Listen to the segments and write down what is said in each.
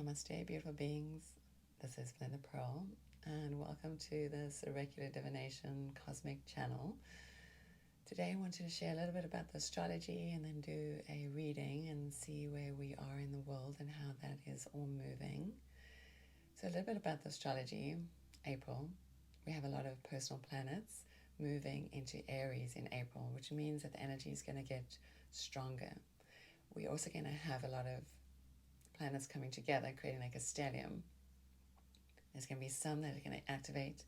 Namaste, beautiful beings. This is Belinda Pearl, and welcome to this Irregular Divination Cosmic Channel. Today I wanted to share a little bit about the astrology and then do a reading and see where we are in the world and how that is all moving. So a little bit about the astrology. April, we have a lot of personal planets moving into Aries in April, which means that the energy is going to get stronger. We're also going to have a lot of planets coming together, creating like a stellium. There's going to be some that are going to activate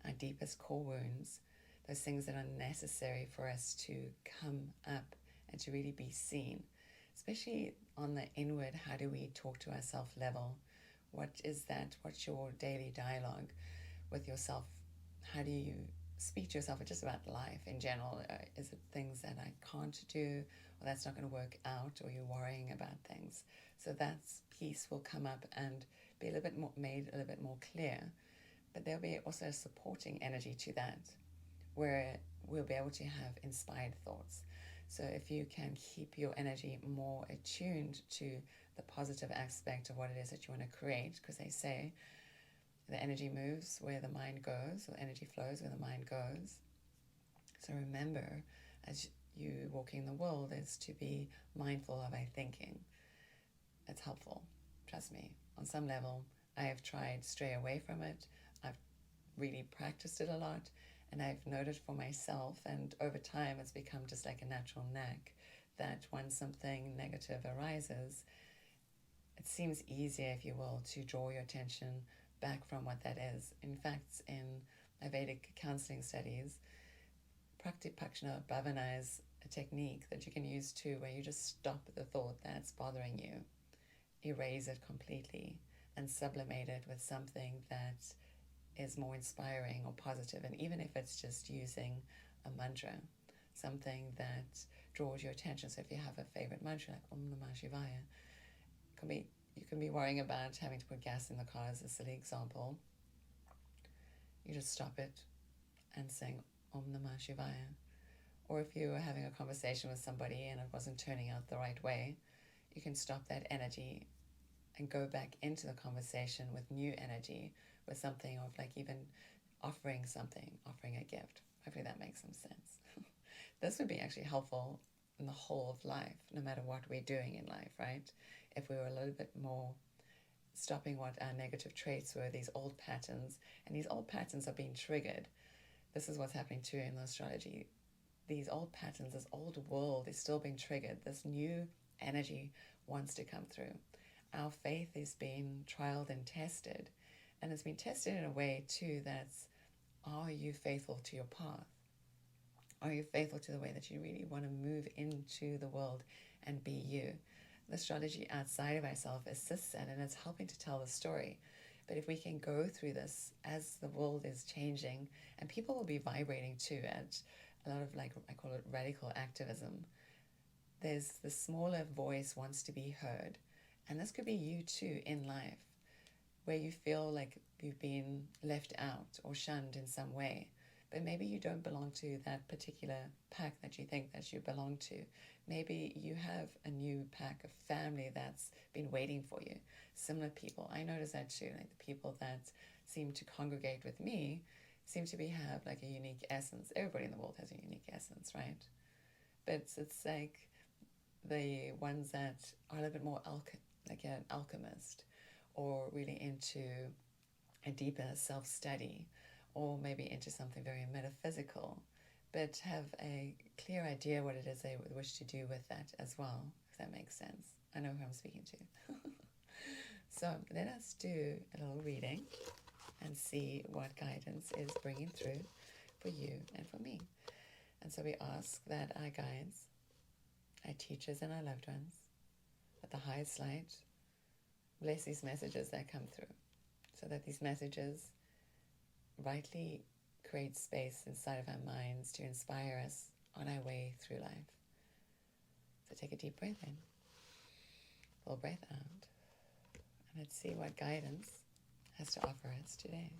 our deepest core wounds, those things that are necessary for us to come up and to really be seen, especially on the inward. How do we talk to ourselves level? What is that? What's your daily dialogue with yourself? How do you speak to yourself, or just about life in general? Is it things that I can't do, or that's not going to work out, or you're worrying about things? So that piece will come up and be a little bit more made, a little bit more clear. But there'll be also a supporting energy to that, where we'll be able to have inspired thoughts. So if you can keep your energy more attuned to the positive aspect of what it is that you want to create, because they say the energy moves where the mind goes, or energy flows where the mind goes. So remember, as you walking in the world, is to be mindful of our thinking. It's helpful, trust me. On some level, I have tried to stray away from it. I've really practiced it a lot, and I've noted for myself, and over time it's become just like a natural knack, that when something negative arises, it seems easier, if you will, to draw your attention back from what that is. In fact, in Vedic counseling studies, Praktipakshana Bhavana is a technique that you can use too, where you just stop the thought that's bothering you, erase it completely, and sublimate it with something that is more inspiring or positive. And even if it's just using a mantra, something that draws your attention. So if you have a favorite mantra like Om Namah Shivaya, you can be worrying about having to put gas in the car, as a silly example. You just stop it and sing Om Namah Shivaya. Or if you were having a conversation with somebody and it wasn't turning out the right way, you can stop that energy and go back into the conversation with new energy, with something of like even offering something, offering a gift. Hopefully that makes some sense. This would be actually helpful in the whole of life, no matter what we're doing in life, right? If we were a little bit more stopping what our negative traits were, these old patterns, and these old patterns are being triggered. This is what's happening too in the astrology. These old patterns, this old world is still being triggered. This new energy wants to come through. Our faith is being trialed and tested, and it's been tested in a way too that's, are you faithful to your path? Are you faithful to the way that you really want to move into the world and be you? The astrology outside of ourselves assists that, and it's helping to tell the story. But if we can go through this as the world is changing, and people will be vibrating too at a lot of, like, I call it radical activism. There's the smaller voice wants to be heard. And this could be you too in life, where you feel like you've been left out or shunned in some way. But maybe you don't belong to that particular pack that you think that you belong to. Maybe you have a new pack of family that's been waiting for you. Similar people. I notice that too. Like the people that seem to congregate with me seem to have like a unique essence. Everybody in the world has a unique essence, right? But it's like the ones that are a little bit more like an alchemist, or really into a deeper self-study, or maybe into something very metaphysical, but have a clear idea what it is they would wish to do with that as well, if that makes sense. I know who I'm speaking to. So let us do a little reading and see what guidance is bringing through for you and for me. And so we ask that our guides, our teachers and our loved ones, at the highest light, bless these messages that come through, so that these messages rightly create space inside of our minds to inspire us on our way through life. So take a deep breath in, full breath out, and let's see what guidance has to offer us today.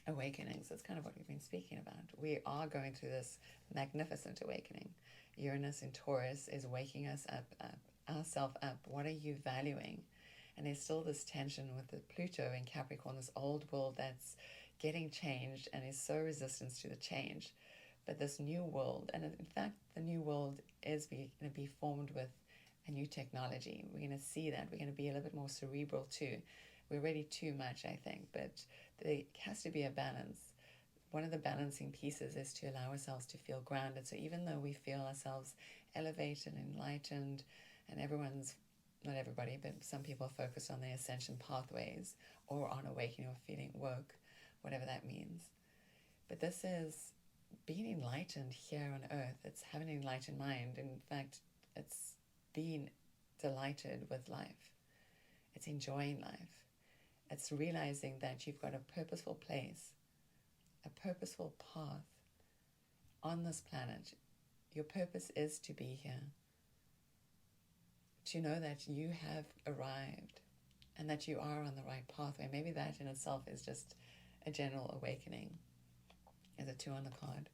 Awakenings, that's kind of what we've been speaking about. We are going through this magnificent awakening. Uranus in Taurus is waking us up ourselves up. What are you valuing? And there's still this tension with the Pluto in Capricorn, this old world that's getting changed and is so resistant to the change. But this new world, and in fact, the new world is going to be formed with a new technology. We're going to see that. We're going to be a little bit more cerebral too. We're already too much, I think, but there has to be a balance. One of the balancing pieces is to allow ourselves to feel grounded. So even though we feel ourselves elevated, enlightened, and everyone's, not everybody, but some people focus on their ascension pathways or on awakening or feeling woke, whatever that means. But this is being enlightened here on earth. It's having an enlightened mind. In fact, it's being delighted with life. It's enjoying life. It's realizing that you've got a purposeful place, a purposeful path on this planet. Your purpose is to be here. To know that you have arrived and that you are on the right pathway. Maybe that in itself is just a general awakening. There's a 2 on the card.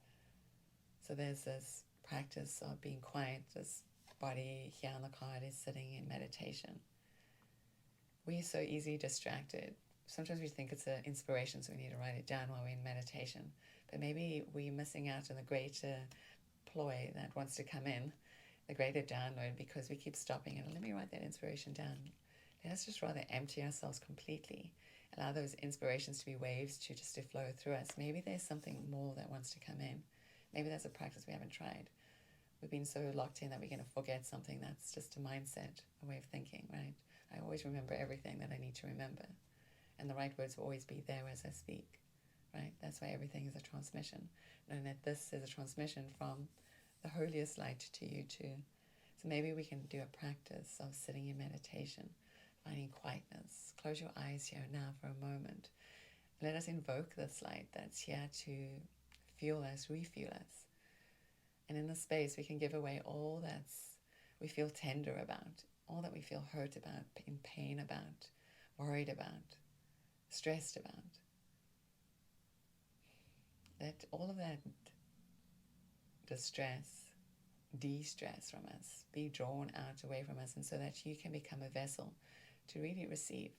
So there's this practice of being quiet. This body here on the card is sitting in meditation. We're so easily distracted. Sometimes we think it's an inspiration, so we need to write it down while we're in meditation. But maybe we're missing out on the greater ploy that wants to come in, the greater download, because we keep stopping and let me write that inspiration down. Let's just rather empty ourselves completely. Allow those inspirations to be waves to flow through us. Maybe there's something more that wants to come in. Maybe that's a practice we haven't tried. We've been so locked in that we're going to forget something. That's just a mindset, a way of thinking, right? I always remember everything that I need to remember. And the right words will always be there as I speak, right? That's why everything is a transmission. Knowing that this is a transmission from the holiest light to you too. So maybe we can do a practice of sitting in meditation, finding quietness. Close your eyes here now for a moment. Let us invoke this light that's here to fuel us, refuel us. And in this space, we can give away all that we feel tender about, all that we feel hurt about, in pain about, worried about, stressed about. Let all of that distress, de-stress from us, be drawn out away from us, and so that you can become a vessel to really receive.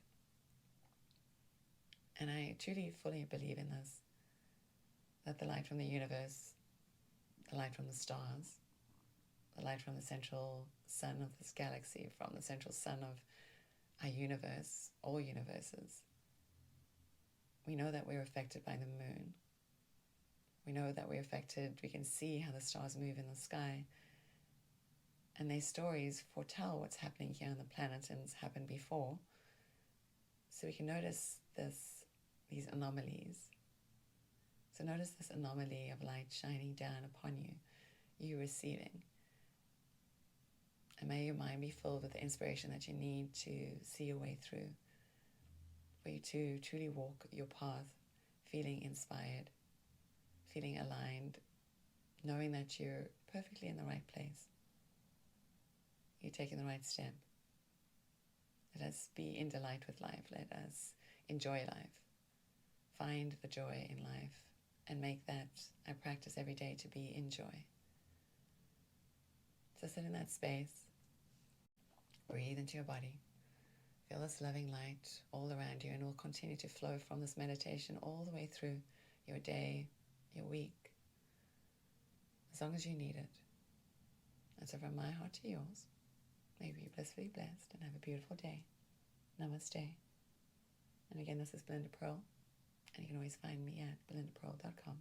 And I truly, fully believe in this, that the light from the universe, the light from the stars, the light from the central sun of this galaxy, from the central sun of our universe, all universes. We know that we're affected by the moon. We know that we're affected, we can see how the stars move in the sky. And their stories foretell what's happening here on the planet and has happened before. So we can notice these anomalies. So notice this anomaly of light shining down upon you, you receiving. And may your mind be filled with the inspiration that you need to see your way through, for you to truly walk your path, feeling inspired, feeling aligned, knowing that you're perfectly in the right place. You're taking the right step. Let us be in delight with life. Let us enjoy life. Find the joy in life and make that a practice every day to be in joy. So sit in that space. Breathe into your body. Feel this loving light all around you, and it will continue to flow from this meditation all the way through your day, your week, as long as you need it. And so from my heart to yours, may you be blissfully blessed and have a beautiful day. Namaste. And again, this is Belinda Pearl, and you can always find me at belindapearl.com.